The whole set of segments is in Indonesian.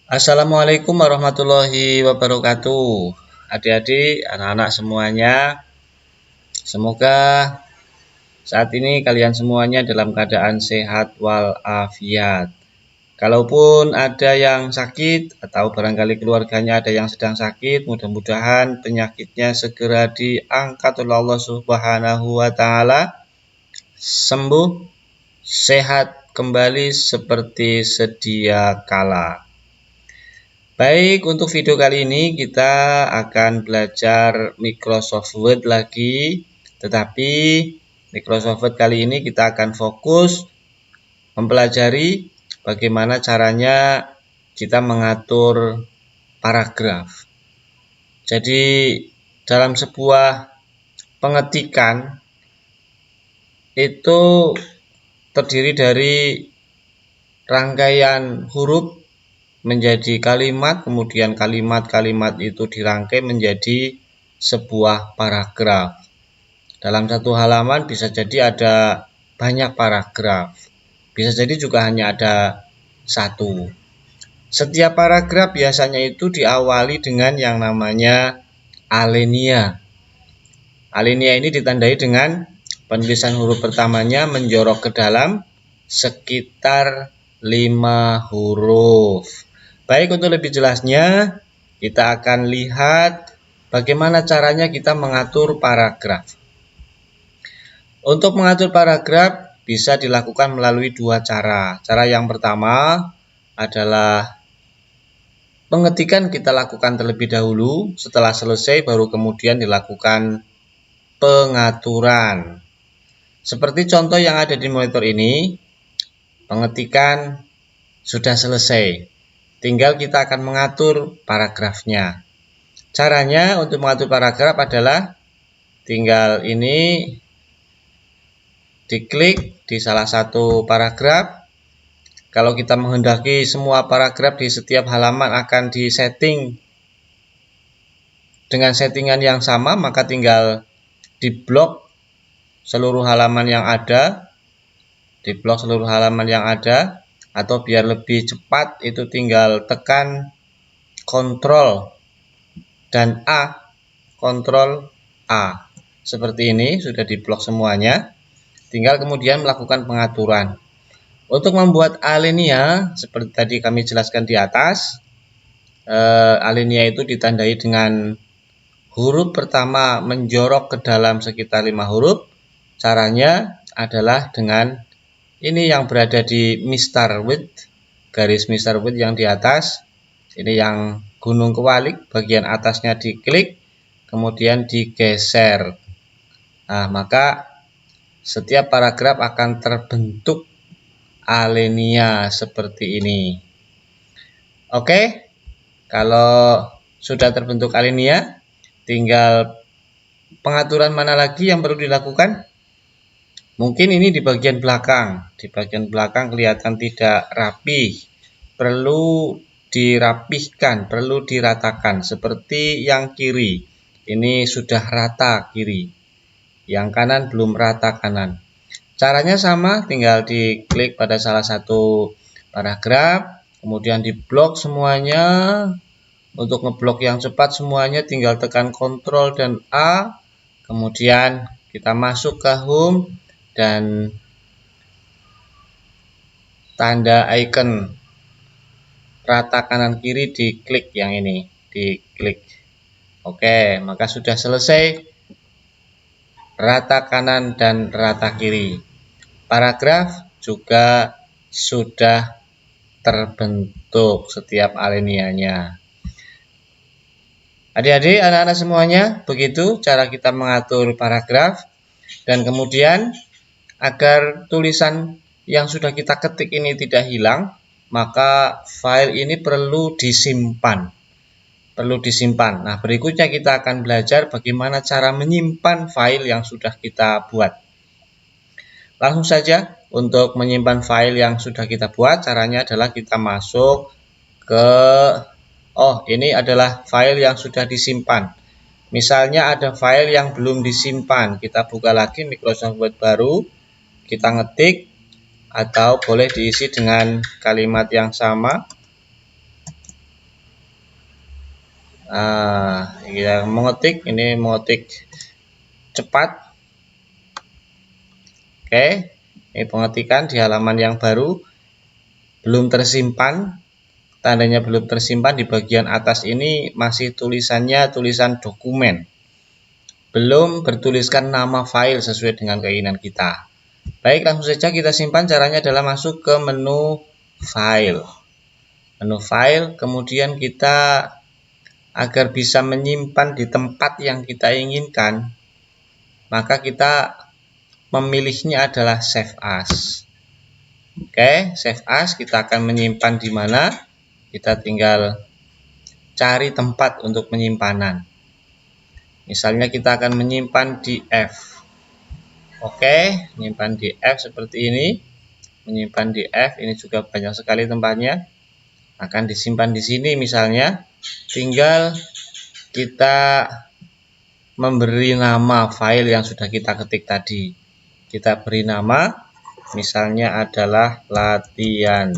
Assalamualaikum warahmatullahi wabarakatuh. Adik-adik, anak-anak semuanya, semoga saat ini kalian semuanya dalam keadaan sehat walafiat. Kalaupun ada yang sakit atau barangkali keluarganya ada yang sedang sakit, mudah-mudahan penyakitnya segera diangkat oleh Allah Subhanahu wa taala, sembuh, sehat kembali seperti sedia kala. Baik, untuk video kali ini kita akan belajar Microsoft Word lagi, tetapi Microsoft Word kali ini kita akan fokus mempelajari bagaimana caranya kita mengatur paragraf. Jadi dalam sebuah pengetikan itu terdiri dari rangkaian huruf menjadi kalimat, kemudian kalimat-kalimat itu dirangkai menjadi sebuah paragraf. Dalam satu halaman bisa jadi ada banyak paragraf, bisa jadi juga hanya ada satu. Setiap paragraf biasanya itu diawali dengan yang namanya alinea. Alinea ini ditandai dengan penulisan huruf pertamanya menjorok ke dalam sekitar 5 huruf. Baik, untuk lebih jelasnya kita akan lihat bagaimana caranya kita mengatur paragraf. Untuk mengatur paragraf bisa dilakukan melalui dua cara. Cara yang pertama adalah pengetikan kita lakukan terlebih dahulu, setelah selesai baru kemudian dilakukan pengaturan. Seperti contoh yang ada di monitor ini, pengetikan sudah selesai. Tinggal kita akan mengatur paragrafnya. Caranya untuk mengatur paragraf adalah tinggal ini diklik di salah satu paragraf. Kalau kita menghendaki semua paragraf di setiap halaman akan disetting dengan settingan yang sama, maka tinggal diblok seluruh halaman yang ada. Diblok seluruh halaman yang ada. Atau biar lebih cepat itu tinggal tekan Ctrl dan A, Ctrl A. Seperti ini sudah diblok semuanya. Tinggal kemudian melakukan pengaturan. Untuk membuat alinea seperti tadi kami jelaskan di atas, alinea itu ditandai dengan huruf pertama menjorok ke dalam sekitar 5 huruf. Caranya adalah dengan ini yang berada di Mr. Width, garis Mr. Width yang di atas. Ini yang gunung kewalik, bagian atasnya diklik, kemudian digeser. Nah, maka setiap paragraf akan terbentuk alinea seperti ini. Oke, kalau sudah terbentuk alinea, tinggal pengaturan mana lagi yang perlu dilakukan? Mungkin ini di bagian belakang. Di bagian belakang kelihatan tidak rapi. Perlu dirapihkan, perlu diratakan. Seperti yang kiri. Ini sudah rata kiri. Yang kanan belum rata kanan. Caranya sama, tinggal diklik pada salah satu paragraf. Kemudian diblok semuanya. Untuk ngeblok yang cepat semuanya tinggal tekan Ctrl dan A. Kemudian kita masuk ke home. Dan tanda icon rata kanan kiri diklik yang ini, diklik. Oke, maka sudah selesai rata kanan dan rata kiri. Paragraf juga sudah terbentuk setiap alineanya. Adik-adik, anak-anak semuanya, begitu cara kita mengatur paragraf. Dan kemudian agar tulisan yang sudah kita ketik ini tidak hilang, maka file ini perlu disimpan. Perlu disimpan. Nah, berikutnya kita akan belajar bagaimana cara menyimpan file yang sudah kita buat. Langsung saja, untuk menyimpan file yang sudah kita buat, caranya adalah kita masuk ke ini adalah file yang sudah disimpan. Misalnya ada file yang belum disimpan, kita buka lagi Microsoft Word baru. kita ngetik atau boleh diisi dengan kalimat yang sama. Kita mengetik, ini mengetik cepat. Oke, ini pengetikan di halaman yang baru, belum tersimpan. Tandanya belum tersimpan di bagian atas ini masih tulisannya tulisan dokumen, belum bertuliskan nama file sesuai dengan keinginan kita. Baik, langsung saja kita simpan. Caranya adalah masuk ke menu file. Menu file, kemudian kita agar bisa menyimpan di tempat yang kita inginkan, maka kita memilihnya adalah save as. Oke, save as, kita akan menyimpan di mana? Kita tinggal cari tempat untuk penyimpanan. Misalnya kita akan menyimpan di F. Oke, menyimpan di F seperti ini. Menyimpan di F, ini juga banyak sekali tempatnya. Akan disimpan di sini misalnya. Tinggal kita memberi nama file yang sudah kita ketik tadi. Kita beri nama, misalnya adalah latihan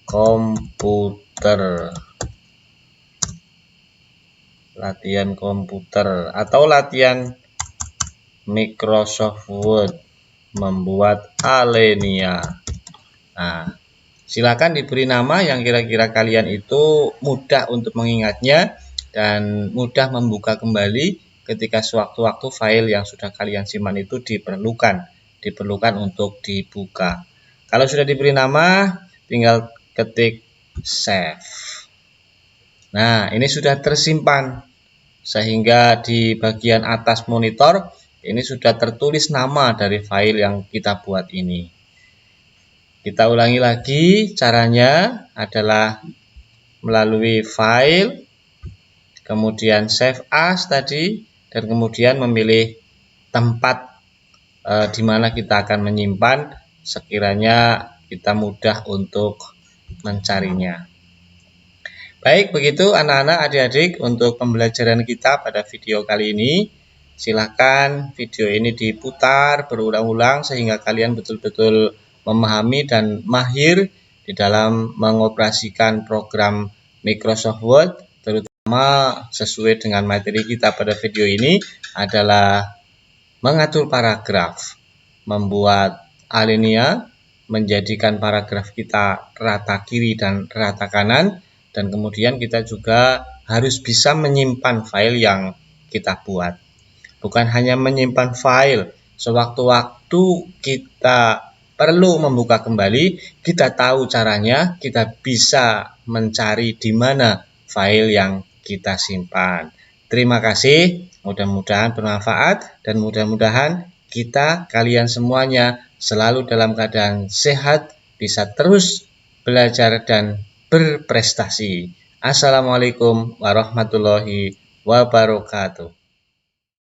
komputer. Latihan komputer atau latihan Microsoft Word membuat Alenia. Nah, silakan diberi nama yang kira-kira kalian itu mudah untuk mengingatnya dan mudah membuka kembali ketika sewaktu-waktu file yang sudah kalian simpan itu diperlukan untuk dibuka. Kalau sudah diberi nama, tinggal ketik save. Nah, ini sudah tersimpan sehingga di bagian atas monitor ini sudah tertulis nama dari file yang kita buat ini. Kita ulangi lagi, caranya adalah melalui file, kemudian save as tadi, dan kemudian memilih tempat di mana kita akan menyimpan sekiranya kita mudah untuk mencarinya. Baik, begitu anak-anak, adik-adik, untuk pembelajaran kita pada video kali ini. Silakan video ini diputar berulang-ulang sehingga kalian betul-betul memahami dan mahir di dalam mengoperasikan program Microsoft Word, terutama sesuai dengan materi kita pada video ini adalah mengatur paragraf, membuat alinea, menjadikan paragraf kita rata kiri dan rata kanan, dan kemudian kita juga harus bisa menyimpan file yang kita buat. Bukan hanya menyimpan file, sewaktu-waktu kita perlu membuka kembali, kita tahu caranya, kita bisa mencari di mana file yang kita simpan. Terima kasih, mudah-mudahan bermanfaat dan mudah-mudahan kalian semuanya selalu dalam keadaan sehat, bisa terus belajar dan berprestasi. Assalamualaikum warahmatullahi wabarakatuh.